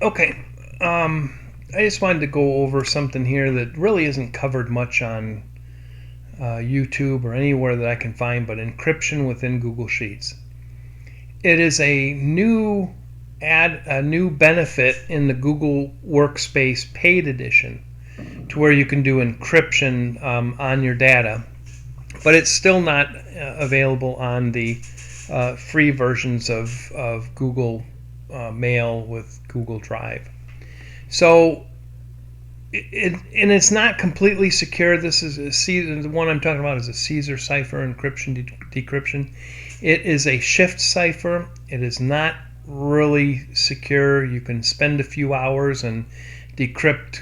Okay, I just wanted to go over something here that really isn't covered much on YouTube or anywhere that I can find, but encryption within Google Sheets. It is a new benefit in the Google Workspace paid edition, to where you can do encryption on your data, but it's still not available on the free versions of Google Mail with Google Drive. So, and it's not completely secure. This is the one I'm talking about is a Caesar cipher encryption decryption. It is a shift cipher. It is not really secure. You can spend a few hours and decrypt,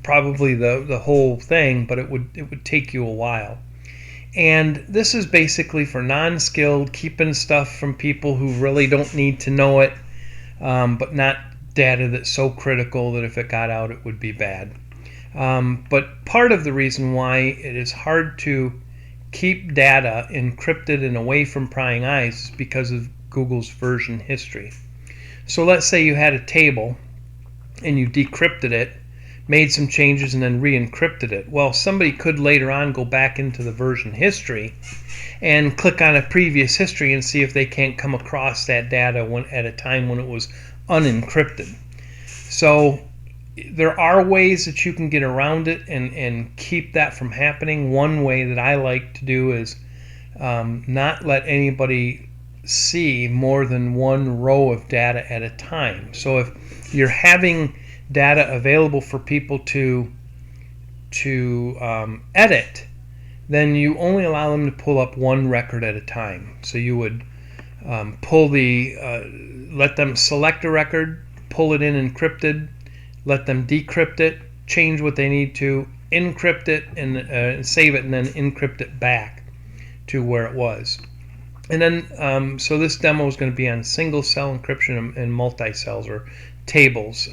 probably the whole thing, but it would take you a while. And this is basically for non-skilled, keeping stuff from people who really don't need to know it, but not data that's so critical that if it got out it would be bad. But part of the reason why it is hard to keep data encrypted and away from prying eyes is because of Google's version history. So let's say you had a table and you decrypted it, made some changes, and then re-encrypted it. Well, somebody could later on go back into the version history and click on a previous history and see if they can't come across that data at a time when it was unencrypted. So there are ways that you can get around it and keep that from happening. One way that I like to do is not let anybody see more than one row of data at a time. So if you're having data available for people to edit, then you only allow them to pull up one record at a time. So you would let them select a record, pull it in encrypted, let them decrypt it, change what they need to, encrypt it, and save it, and then encrypt it back to where it was. And then, so this demo is going to be on single cell encryption and multi-cells, or tables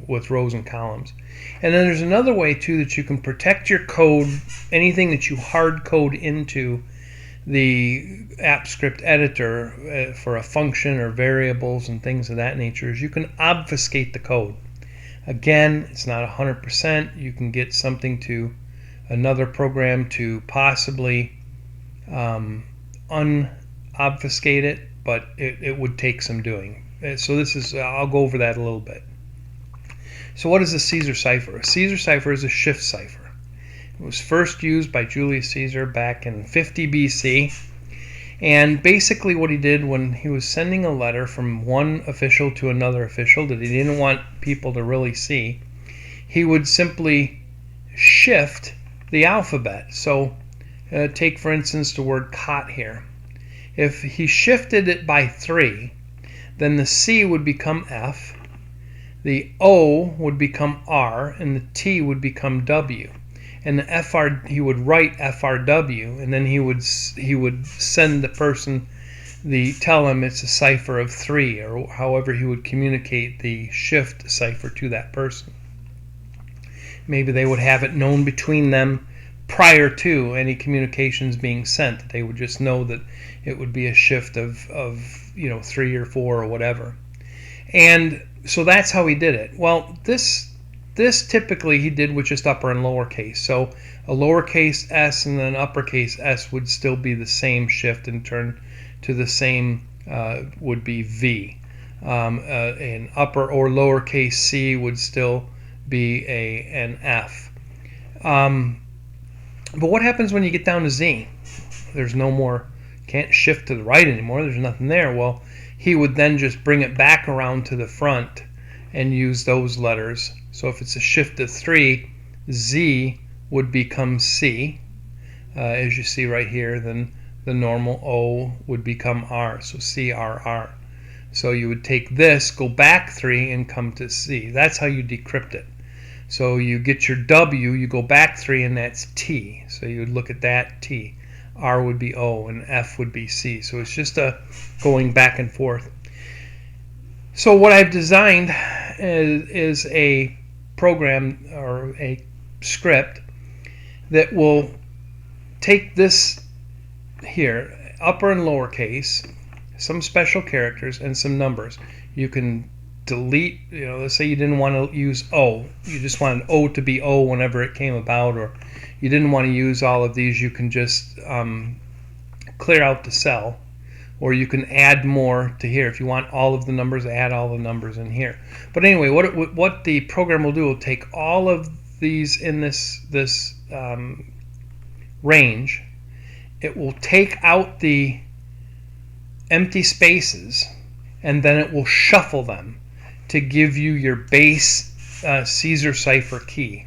with rows and columns. And then there's another way too that you can protect your code, anything that you hard code into the AppScript editor for a function or variables and things of that nature, is you can obfuscate the code. Again, it's not 100%. You can get something to another program to possibly unobfuscate it, but it would take some doing. So this is, I'll go over that a little bit. So what is a Caesar cipher? A Caesar cipher is a shift cipher. It was first used by Julius Caesar back in 50 BC. And basically what he did when he was sending a letter from one official to another official that he didn't want people to really see, he would simply shift the alphabet. So take, for instance, the word cot here. If he shifted it by 3, then the C would become F, the O would become R, and the T would become W. And the FR, he would write FRW, and then he would send the person tell him it's a cipher of 3, or however he would communicate the shift cipher to that person. Maybe they would have it known between them prior to any communications being sent. They would just know that it would be a shift of 3 or 4 or whatever. And so that's how he did it. Well, this typically he did with just upper and lowercase. So a lowercase s and then uppercase s would still be the same shift and turn to the same would be V. An upper or lowercase c would still be an F. But what happens when you get down to Z? There's no more, can't shift to the right anymore. There's nothing there. Well, he would then just bring it back around to the front and use those letters. So if it's a shift of 3, Z would become C, as you see right here. Then the normal O would become R, so CRR. So you would take this, go back 3, and come to C. That's how you decrypt it. So you get your W, you go back 3, and that's T. So you would look at that, T. R would be O, and F would be C. So it's just a going back and forth. So what I've designed is a program or a script that will take this here, upper and lowercase, some special characters, and some numbers. You can delete, let's say you didn't want to use O, you just wanted O to be O whenever it came about, or you didn't want to use all of these, you can just clear out the cell, or you can add more to here. If you want all of the numbers, add all the numbers in here. But anyway, what the program will do will take all of these in this range. It will take out the empty spaces, and then it will shuffle them to give you your base Caesar cipher key.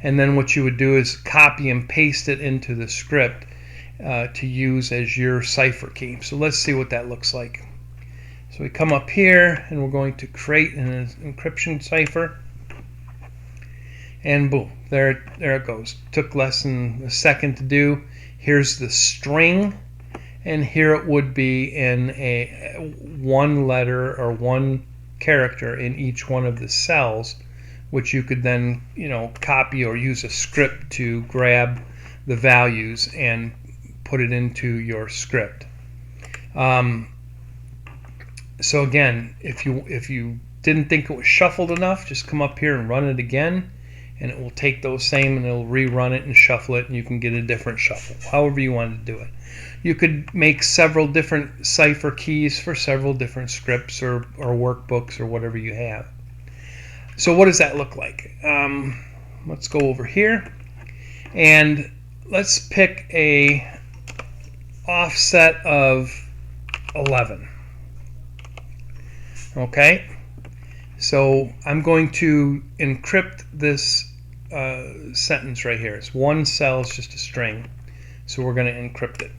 And then what you would do is copy and paste it into the script to use as your cipher key. So let's see what that looks like. So we come up here and we're going to create an encryption cipher, and boom, there it goes. Took less than a second to do. Here's the string, and here it would be in a one letter or one character in each one of the cells, which you could then copy or use a script to grab the values and put it into your script. So again, if you didn't think it was shuffled enough, just come up here and run it again, and it will take those same and it'll rerun it and shuffle it, and you can get a different shuffle, however you want to do it. You could make several different cipher keys for several different scripts or workbooks or whatever you have. So what does that look like? Let's go over here and let's pick a offset of 11. Okay, so I'm going to encrypt this sentence right here. It's one cell, it's just a string, so we're going to encrypt it.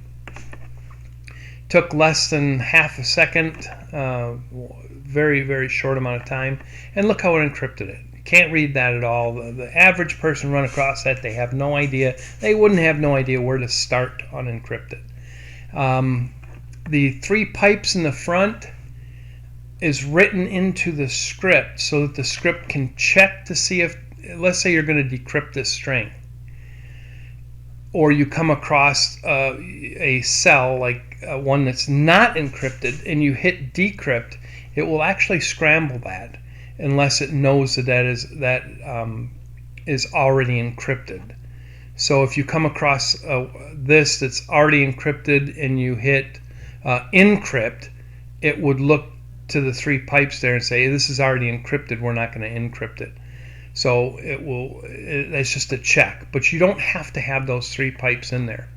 Took less than half a second, very, very short amount of time, and look how it encrypted it. You can't read that at all. The average person run across that, they have no idea. They wouldn't have no idea where to start to unencrypt it. The 3 pipes in the front is written into the script so that the script can check to see if, let's say you're going to decrypt this string, or you come across a cell like one that's not encrypted and you hit decrypt, it will actually scramble that unless it knows that is already encrypted. So if you come across this that's already encrypted and you hit encrypt, it would look to the 3 pipes there and say, this is already encrypted, we're not going to encrypt it. So it's just a check, but you don't have to have those 3 pipes in there.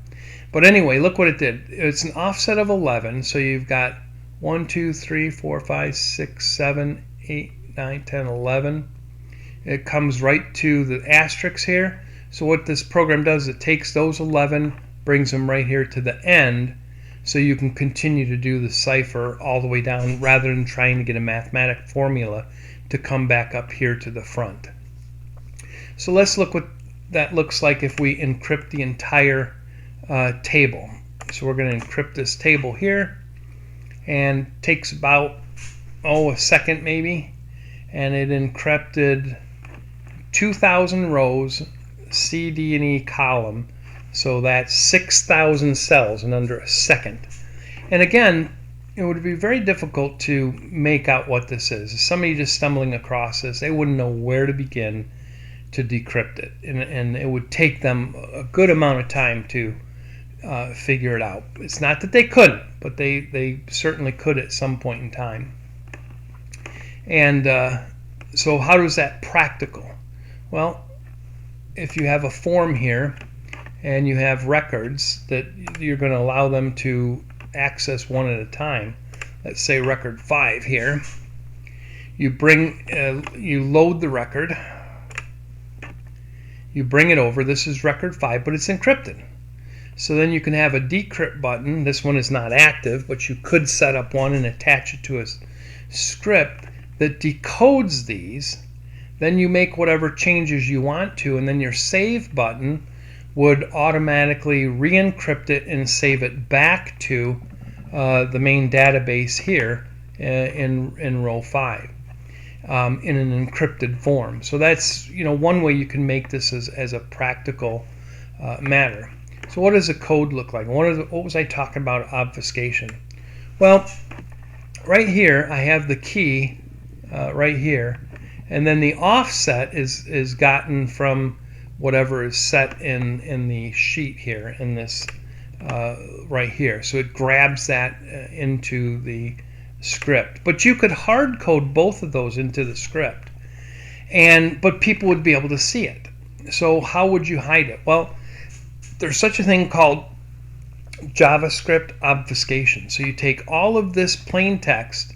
But anyway, look what it did. It's an offset of 11, so you've got 1, 2, 3, 4, 5, 6, 7, 8, 9, 10, 11. It comes right to the asterisk here. So what this program does, it takes those 11, brings them right here to the end, so you can continue to do the cipher all the way down rather than trying to get a mathematical formula to come back up here to the front. So let's look what that looks like if we encrypt the entire table. So we're going to encrypt this table here, and takes about a second maybe, and it encrypted 2,000 rows, C, D, and E column. So that's 6,000 cells in under a second. And again, it would be very difficult to make out what this is. If somebody just stumbling across this, they wouldn't know where to begin to decrypt it. And it would take them a good amount of time to figure it out. It's not that they couldn't, but they certainly could at some point in time. And so how does that practical? Well, if you have a form here, and you have records that you're going to allow them to access one at a time. Let's say record 5 here. You load the record. You bring it over. This is record 5, but it's encrypted. So then you can have a decrypt button. This one is not active, but you could set up one and attach it to a script that decodes these. Then you make whatever changes you want to, and then your save button would automatically re-encrypt it and save it back to the main database here in row 5 in an encrypted form. So that's one way you can make this as a practical matter. So what does the code look like? What was I talking about obfuscation? Well, right here I have the key right here, and then the offset is gotten from whatever is set in the sheet here in this right here. So it grabs that into the script. But you could hard code both of those into the script, but people would be able to see it. So how would you hide it? Well, there's such a thing called JavaScript obfuscation. So you take all of this plain text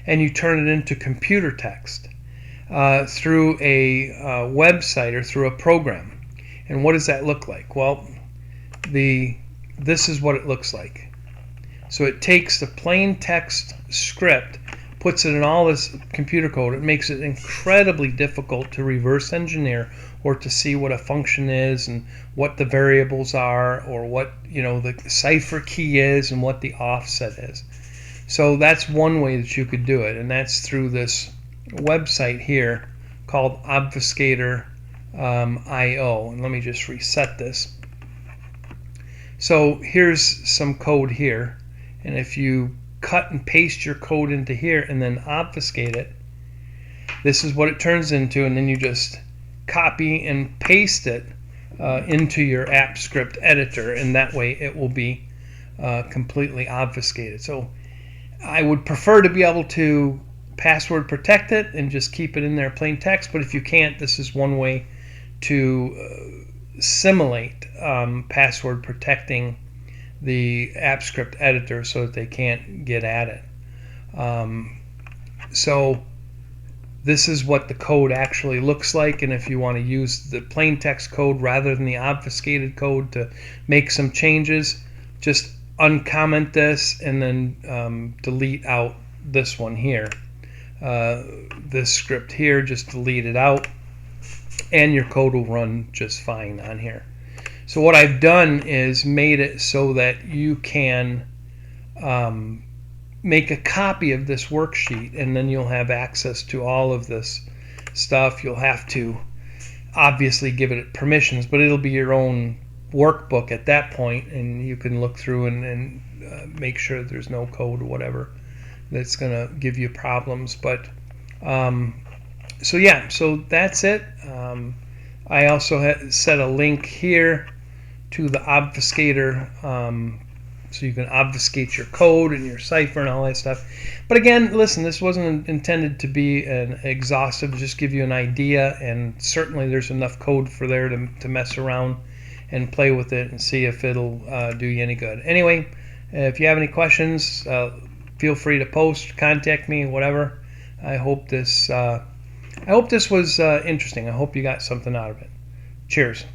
and you turn it into computer text through a website or through a program. And what does that look like? Well, this is what it looks like. So it takes the plain text script, puts it in all this computer code. It makes it incredibly difficult to reverse engineer or to see what a function is and what the variables are, or what the cipher key is and what the offset is. So that's one way that you could do it, and that's through this website here called Obfuscator IO. And let me just reset this. So here's some code here, and if you cut and paste your code into here and then obfuscate it, this is what it turns into, and then you just copy and paste it into your app script editor, and that way it will be completely obfuscated. So I would prefer to be able to password protect it and just keep it in there plain text, but if you can't, this is one way to simulate password protecting the app script editor so that they can't get at it. So this is what the code actually looks like, and if you want to use the plain text code rather than the obfuscated code to make some changes, just uncomment this and then delete out this one here. This script here, just delete it out, and your code will run just fine on here. So what I've done is made it so that you can make a copy of this worksheet, and then you'll have access to all of this stuff. You'll have to obviously give it permissions, but it'll be your own workbook at that point, and you can look through and make sure there's no code or whatever that's going to give you problems. But so yeah, so that's it. I also set a link here to the obfuscator, so you can obfuscate your code and your cipher and all that stuff. But again, listen, this wasn't intended to be an exhaustive, just give you an idea, and certainly there's enough code for there to mess around and play with it and see if it'll do you any good. Anyway, if you have any questions, feel free to post, contact me, whatever. I hope this was interesting. I hope you got something out of it. Cheers.